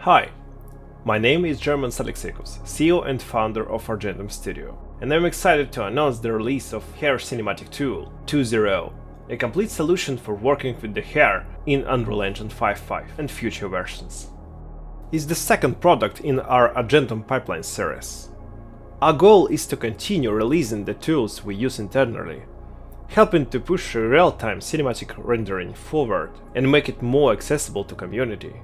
Hi, my name is German Alexekus, CEO and founder of Argentum Studio, and I'm excited to announce the release of Hair Cinematic Tool 2.0, a complete solution for working with the hair in Unreal Engine 5.5 and future versions. It's the second product in our Argentum pipeline series. Our goal is to continue releasing the tools we use internally, helping to push real-time cinematic rendering forward and make it more accessible to community.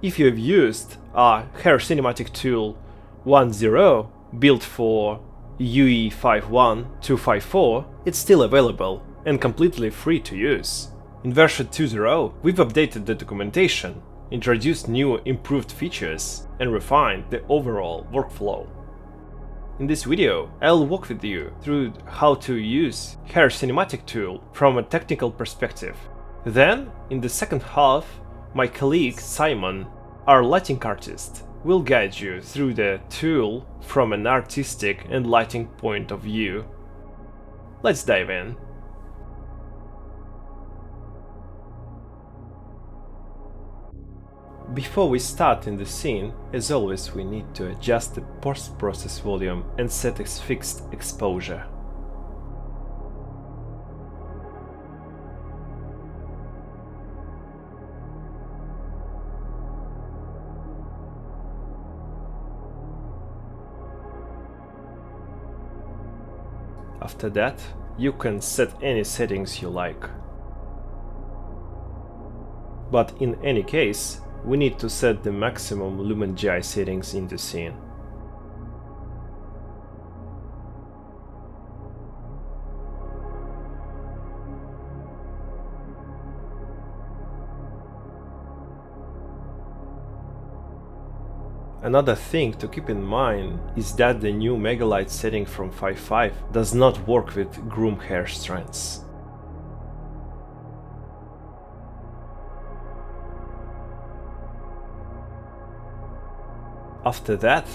If you have used our Hair Cinematic Tool 1.0 built for UE 5.1.254, it's still available and completely free to use. In version 2.0, we've updated the documentation, introduced new improved features, and refined the overall workflow. In this video, I'll walk with you through how to use Hair Cinematic Tool from a technical perspective. Then, in the second half, my colleague Simon, our lighting artist, will guide you through the tool from an artistic and lighting point of view. Let's dive in. Before we start in the scene, as always, we need to adjust the post-process volume and set a fixed exposure. After that, you can set any settings you like. But in any case, we need to set the maximum lumen GI settings in the scene. Another thing to keep in mind is that the new Megalight setting from 5.5 does not work with groom hair strands. After that,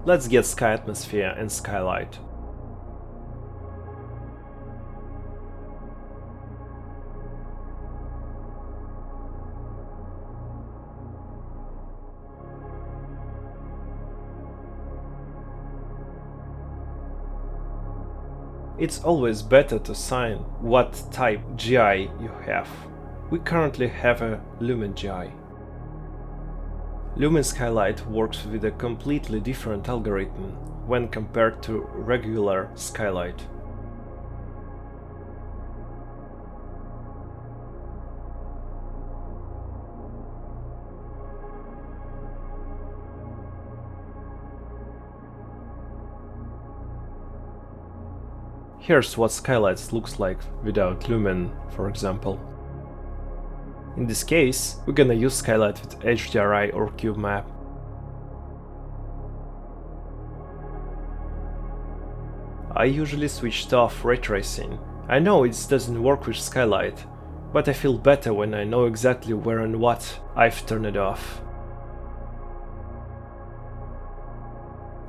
let's get sky atmosphere and skylight. It's always better to sign what type GI you have. We currently have a Lumen GI. Lumen Skylight works with a completely different algorithm when compared to regular Skylight. Here's what Skylight looks like without Lumen, for example. In this case, we're gonna use Skylight with HDRI or Cube Map. I usually switched off ray tracing. I know it doesn't work with Skylight, but I feel better when I know exactly where and what I've turned it off.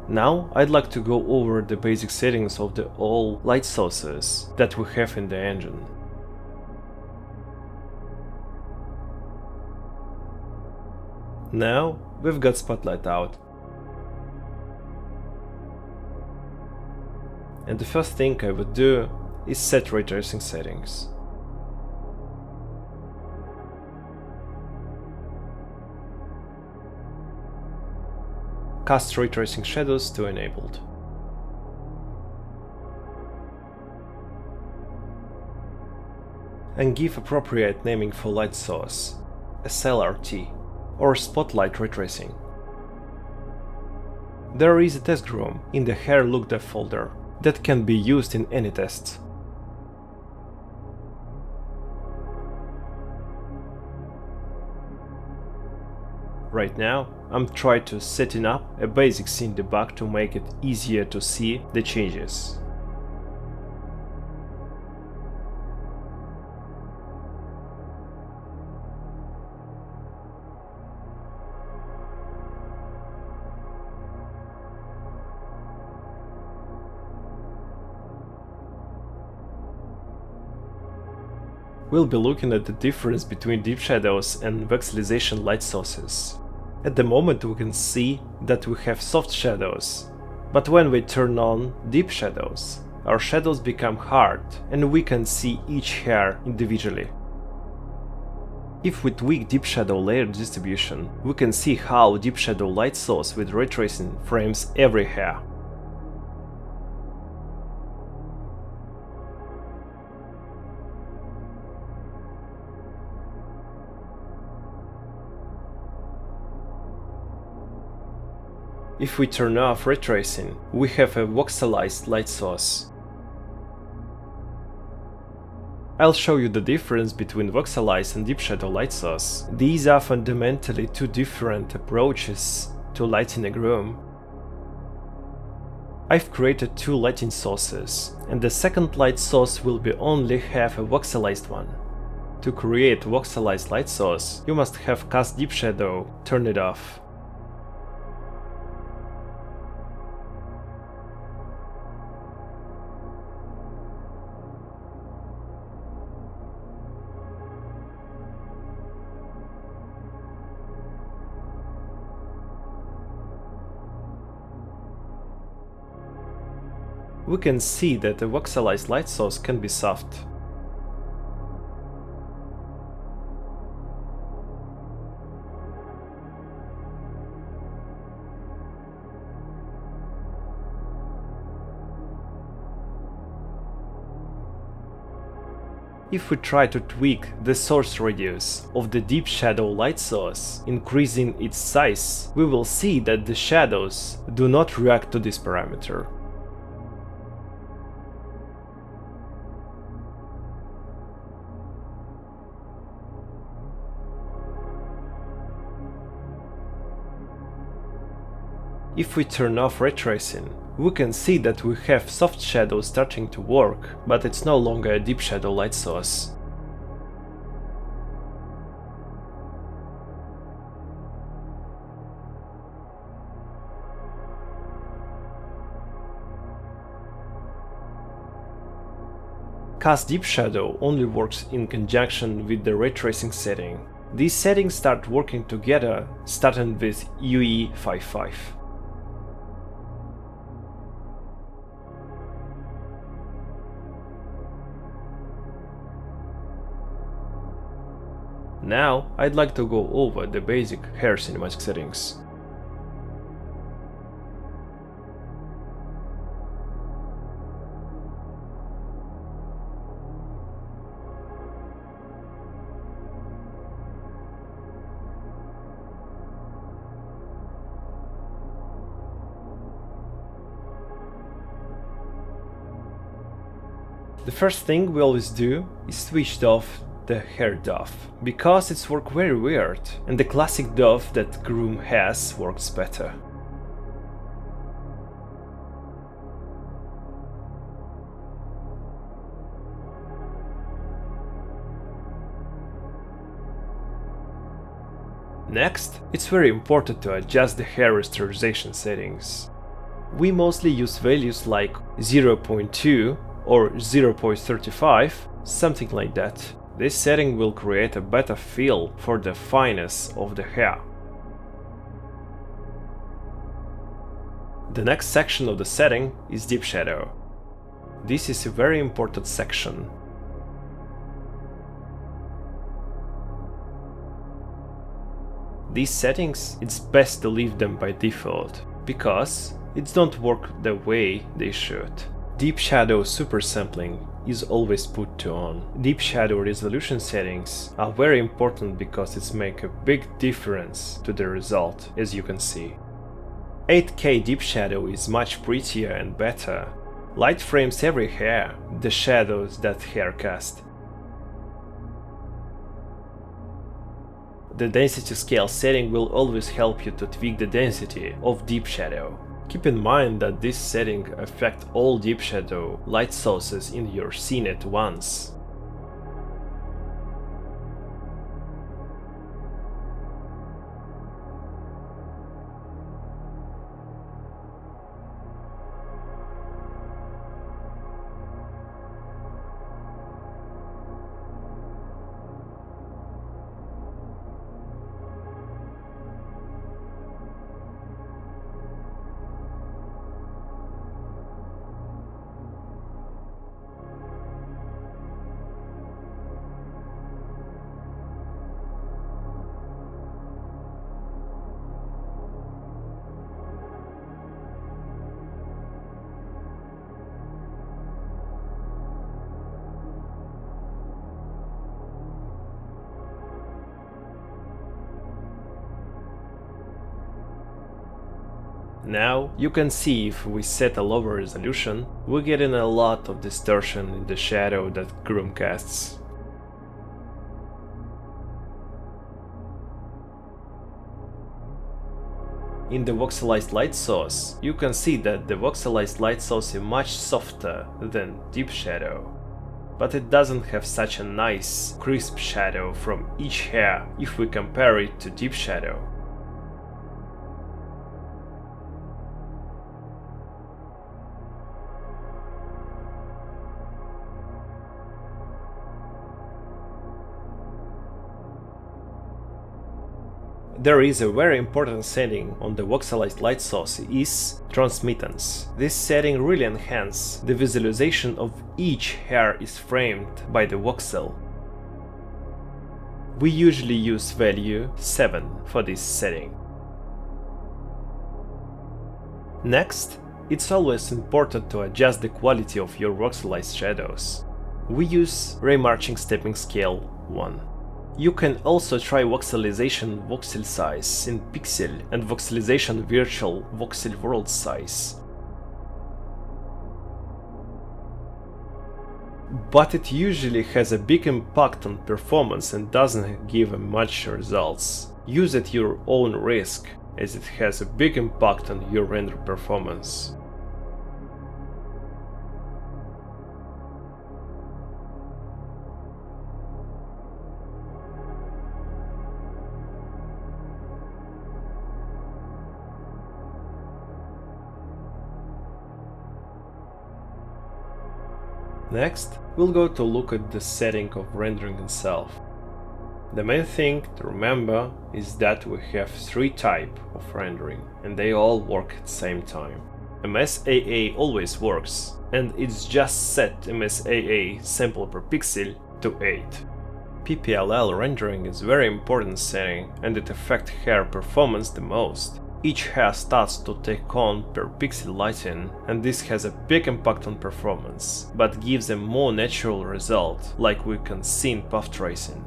Now I'd like to go over the basic settings of all light sources that we have in the engine. Now we've got Spotlight out. And the first thing I would do is set ray tracing settings. Cast ray tracing shadows to enabled. And give appropriate naming for light source, SLRT, or Spotlight ray tracing. There is a test groom in the Hair Look Dev folder that can be used in any test. Right now, I'm trying to setting up a basic scene debug to make it easier to see the changes. We'll be looking at the difference between deep shadows and vexillization light sources. At the moment we can see that we have soft shadows, but when we turn on deep shadows, our shadows become hard and we can see each hair individually. If we tweak deep shadow layer distribution, we can see how deep shadow light source with ray tracing frames every hair. If we turn off ray tracing, we have a voxelized light source. I'll show you the difference between voxelized and deep shadow light source. These are fundamentally two different approaches to lighting a groom. I've created two lighting sources, and the second light source will only have a voxelized one. To create voxelized light source, you must have cast deep shadow, turn it off. We can see that a voxelized light source can be soft. If we try to tweak the source radius of the deep shadow light source, increasing its size, we will see that the shadows do not react to this parameter. If we turn off ray tracing, we can see that we have soft shadow starting to work, but it's no longer a deep shadow light source. Cast deep shadow only works in conjunction with the ray tracing setting. These settings start working together, starting with UE55. Now, I'd like to go over the basic hair cinematic settings. The first thing we always do is switch off the hair dove, because it's works very weird, and the classic dove that groom has works better. Next, it's very important to adjust the hair rasterization settings. We mostly use values like 0.2 or 0.35, something like that. This setting will create a better feel for the fineness of the hair. The next section of the setting is deep shadow. This is a very important section. These settings, it's best to leave them by default, because it don't work the way they should. Deep shadow supersampling is always put to on. Deep shadow resolution settings are very important because it makes a big difference to the result, as you can see. 8K deep shadow is much prettier and better. Light frames every hair, the shadows that hair cast. The density scale setting will always help you to tweak the density of deep shadow. Keep in mind that this setting affects all deep shadow light sources in your scene at once. Now you can see if we set a lower resolution, we're getting a lot of distortion in the shadow that groom casts. In the voxelized light source, you can see that the voxelized light source is much softer than deep shadow, but it doesn't have such a nice, crisp shadow from each hair if we compare it to deep shadow. There is a very important setting on the voxelized light source is transmittance. This setting really enhances the visualization of each hair is framed by the voxel. We usually use value 7 for this setting. Next, it's always important to adjust the quality of your voxelized shadows. We use ray marching stepping scale 1. You can also try voxelization voxel size in pixel and voxelization virtual voxel world size. But it usually has a big impact on performance and doesn't give much results. Use at your own risk, as it has a big impact on your render performance. Next, we'll go to look at the setting of rendering itself. The main thing to remember is that we have 3 types of rendering, and they all work at the same time. MSAA always works, and it's just set MSAA sample per pixel to 8. PPLL rendering is very important setting, and it affects hair performance the most. Each hair starts to take on per pixel lighting, and this has a big impact on performance, but gives a more natural result, like we can see in path tracing.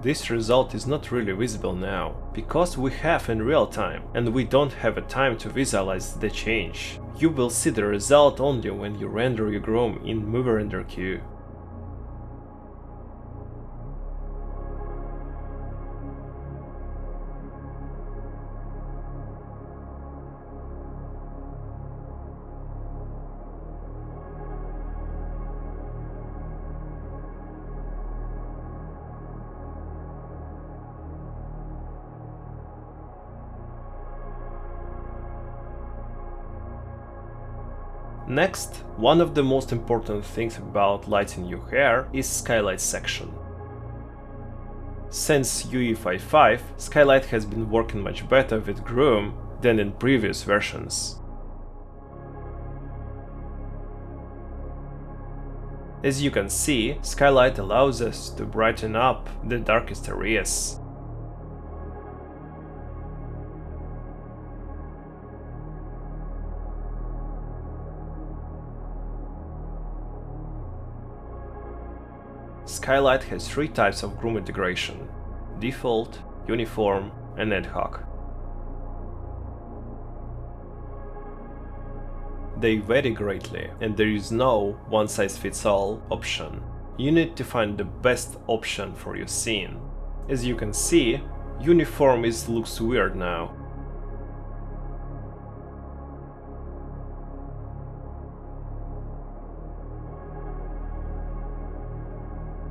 This result is not really visible now, because we have in real time, and we don't have a time to visualize the change. You will see the result only when you render your groom in Movie Render Queue. Next, one of the most important things about lighting your hair is skylight section. Since UE55, skylight has been working much better with groom than in previous versions. As you can see, skylight allows us to brighten up the darkest areas. Skylight has 3 types of groom integration: default, uniform, and ad hoc. They vary greatly, and there is no one-size-fits-all option. You need to find the best option for your scene. As you can see, uniform looks weird now.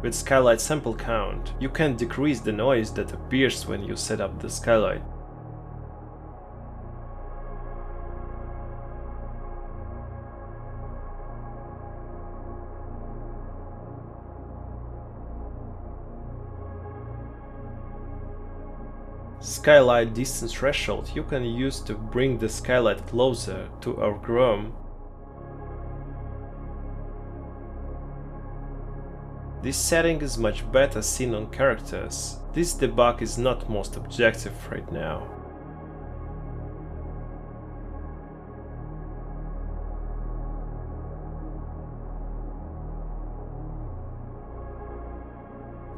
With skylight sample count, you can decrease the noise that appears when you set up the skylight. Skylight distance threshold you can use to bring the skylight closer to our groom. This setting is much better seen on characters. This debug is not most objective right now.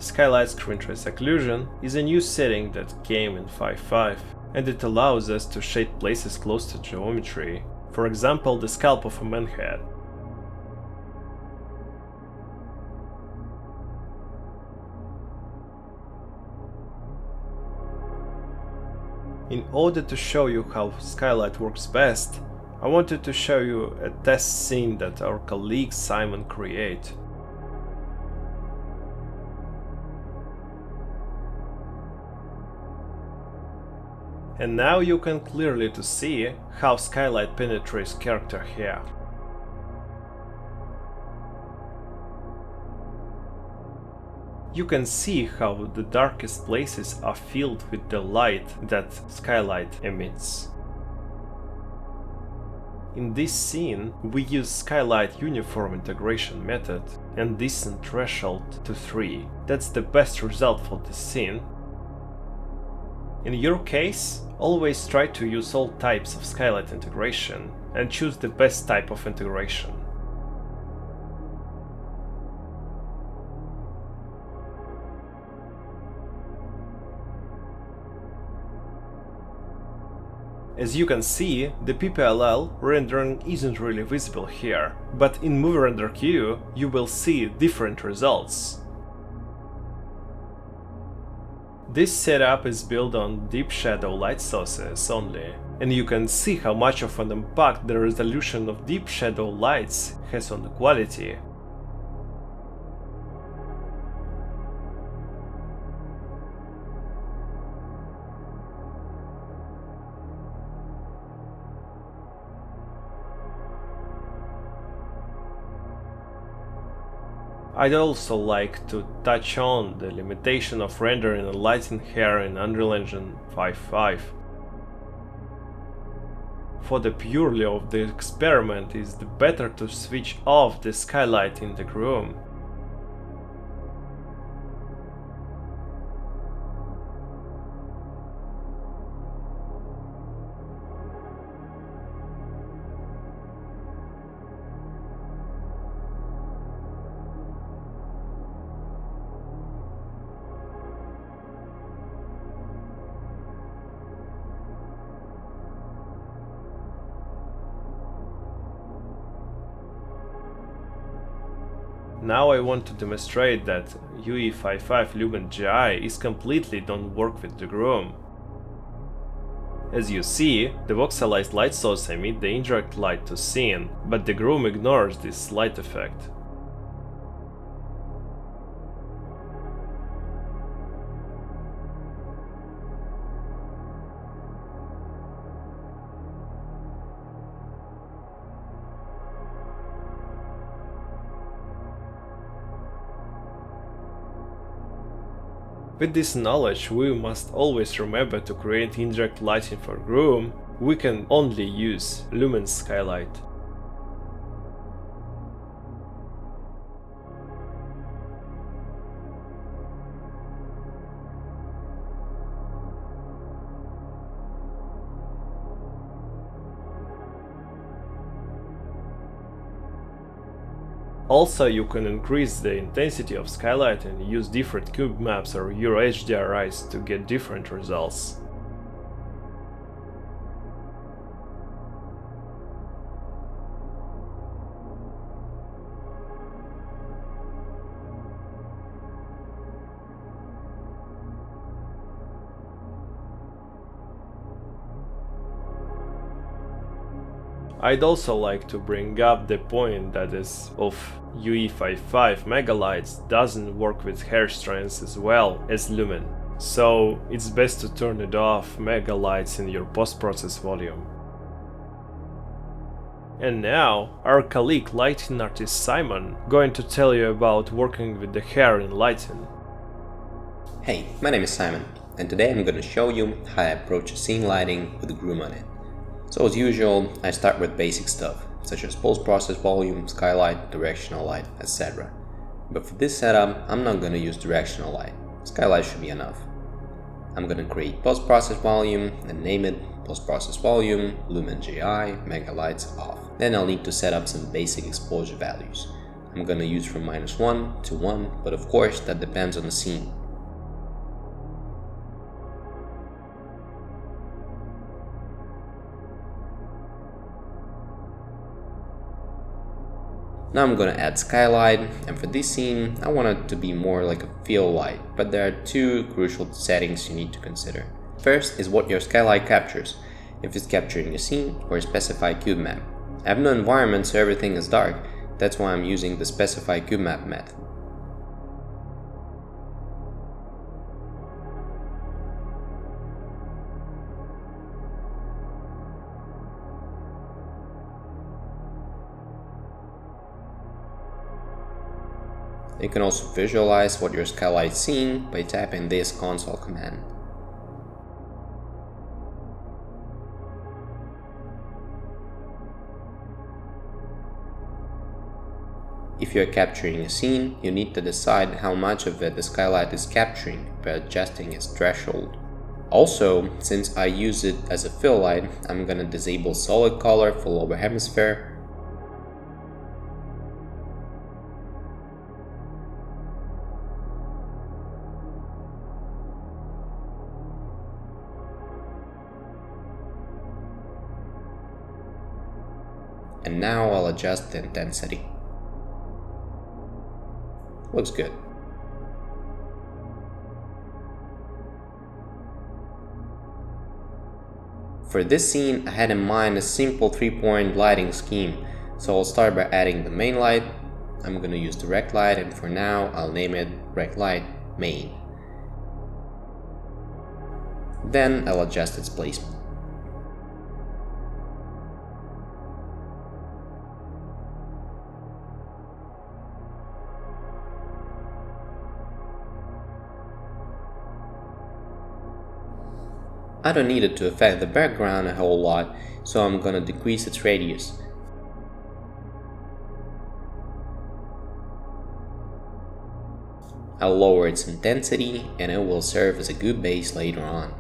Skylight Screen Trace Occlusion is a new setting that came in 5.5, and it allows us to shade places close to geometry, for example the scalp of a man head. In order to show you how Skylight works best, I wanted to show you a test scene that our colleague Simon created. And now you can clearly to see how Skylight penetrates character hair. You can see how the darkest places are filled with the light that Skylight emits. In this scene, we use Skylight uniform integration method and distance threshold to 3. That's the best result for this scene. In your case, always try to use all types of Skylight integration and choose the best type of integration. As you can see, the PPLL rendering isn't really visible here, but in Movie Render Queue you will see different results. This setup is built on deep shadow light sources only, and you can see how much of an impact the resolution of deep shadow lights has on the quality. I'd also like to touch on the limitation of rendering and lighting hair in Unreal Engine 5.5. For the purely of the experiment, it's better to switch off the skylight in the groom. Now I want to demonstrate that UE55 Lumen GI is completely don't work with the groom. As you see, the voxelized light source emit the indirect light to scene, but the groom ignores this light effect. With this knowledge, we must always remember to create indirect lighting for groom. We can only use lumen skylight. Also, you can increase the intensity of skylight and use different cube maps or Euro HDRIs to get different results. I'd also like to bring up the point that is of UE55 megalights doesn't work with hair strands as well as lumen, so it's best to turn it off megalights in your post-process volume. And now, our colleague lighting artist Simon going to tell you about working with the hair in lighting. Hey, my name is Simon, and today I'm going to show you how I approach scene lighting with the groom on it. So as usual, I start with basic stuff, such as post-process volume, skylight, directional light, etc. But for this setup, I'm not going to use directional light. Skylight should be enough. I'm going to create post-process volume and name it post-process volume, lumen GI, megalights off. Then I'll need to set up some basic exposure values. I'm gonna use from -1 to 1, but of course that depends on the scene. Now I'm gonna add skylight, and for this scene I want it to be more like a field light, but there are two crucial settings you need to consider. First is what your skylight captures, if it's capturing a scene or a specified cube map. I have no environment, so everything is dark, that's why I'm using the specify cube map method. You can also visualize what your skylight is seeing by tapping this console command. If you are capturing a scene, you need to decide how much of it the skylight is capturing by adjusting its threshold. Also, since I use it as a fill light, I'm gonna disable solid color for lower hemisphere. And now I'll adjust the intensity. Looks good. For this scene, I had in mind a simple 3-point lighting scheme, so I'll start by adding the main light. I'm gonna use the rect light, and for now I'll name it rect light main. Then I'll adjust its placement. I don't need it to affect the background a whole lot, so I'm gonna decrease its radius. I'll lower its intensity, and it will serve as a good base later on.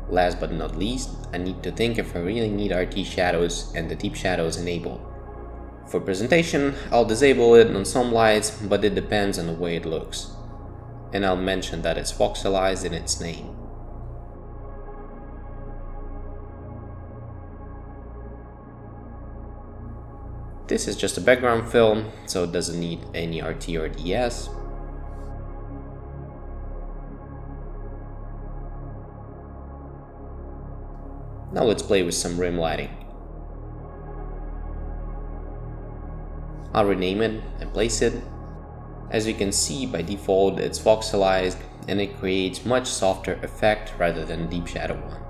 Last but not least, I need to think if I really need RT shadows and the deep shadows enabled. For presentation, I'll disable it on some lights, but it depends on the way it looks. And I'll mention that it's voxelized in its name. This is just a background film, so it doesn't need any RT or DS. Now let's play with some rim lighting. I'll rename it and place it. As you can see, by default it's voxelized, and it creates much softer effect rather than a deep shadow one.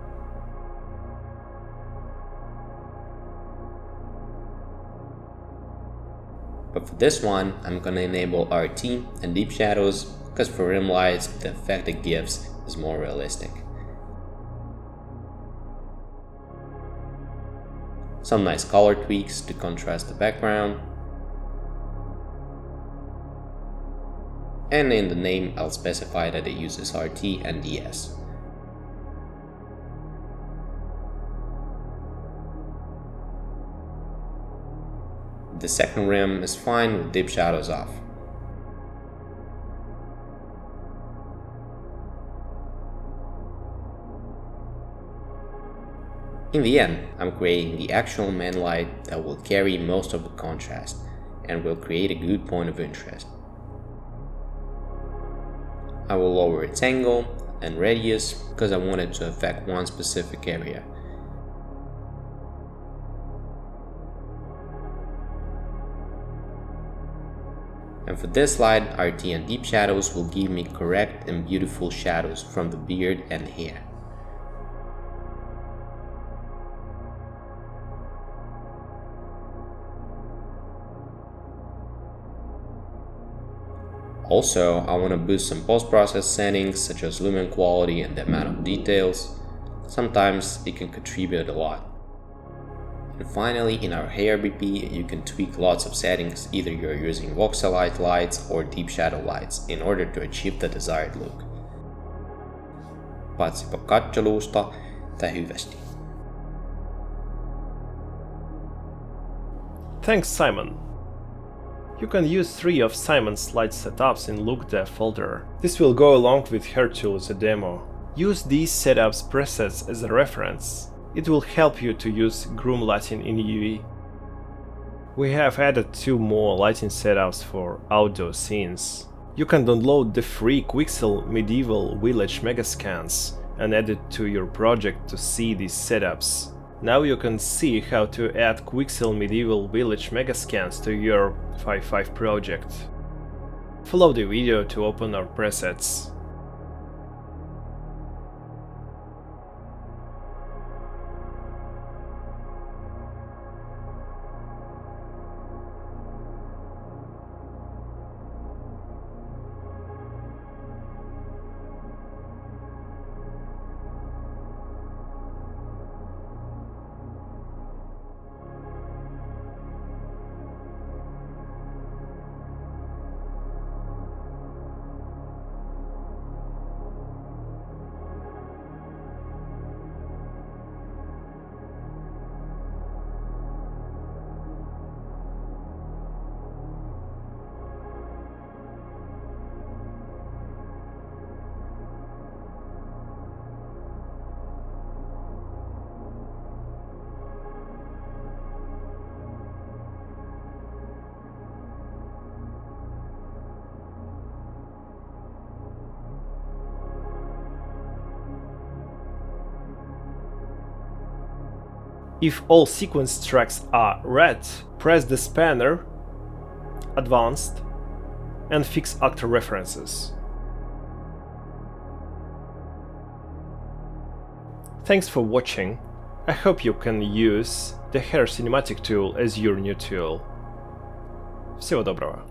But for this one, I'm gonna enable RT and deep shadows, because for rim lights the effect it gives is more realistic. Some nice color tweaks to contrast the background. And in the name I'll specify that it uses RT and DS. The second rim is fine with deep shadows off. In the end, I'm creating the actual main light that will carry most of the contrast and will create a good point of interest. I will lower its angle and radius because I want it to affect one specific area. And for this light, RT and deep shadows will give me correct and beautiful shadows from the beard and hair. Also, I want to boost some post-process settings such as lumen quality and the amount of details. Sometimes it can contribute a lot. And finally, in our hair BP, you can tweak lots of settings, either you're using voxelite lights or deep shadow lights in order to achieve the desired look. patsipa katseluusta tai hyvästi. Thanks, Simon. You can use 3 of Simon's slide setups in Look Dev folder. This will go along with Hair Tool as a demo. Use these setups presets as a reference. It will help you to use groom lighting in UV. We have added 2 more lighting setups for outdoor scenes. You can download the free Quixel Medieval Village Megascans and add it to your project to see these setups. Now you can see how to add Quixel Medieval Village Megascans to your 5.5 project. Follow the video to open our presets. If all sequence tracks are red, press the spanner, Advanced, and fix actor references. Thanks for watching. I hope you can use the Hair Cinematic Tool as your new tool. Всего доброго!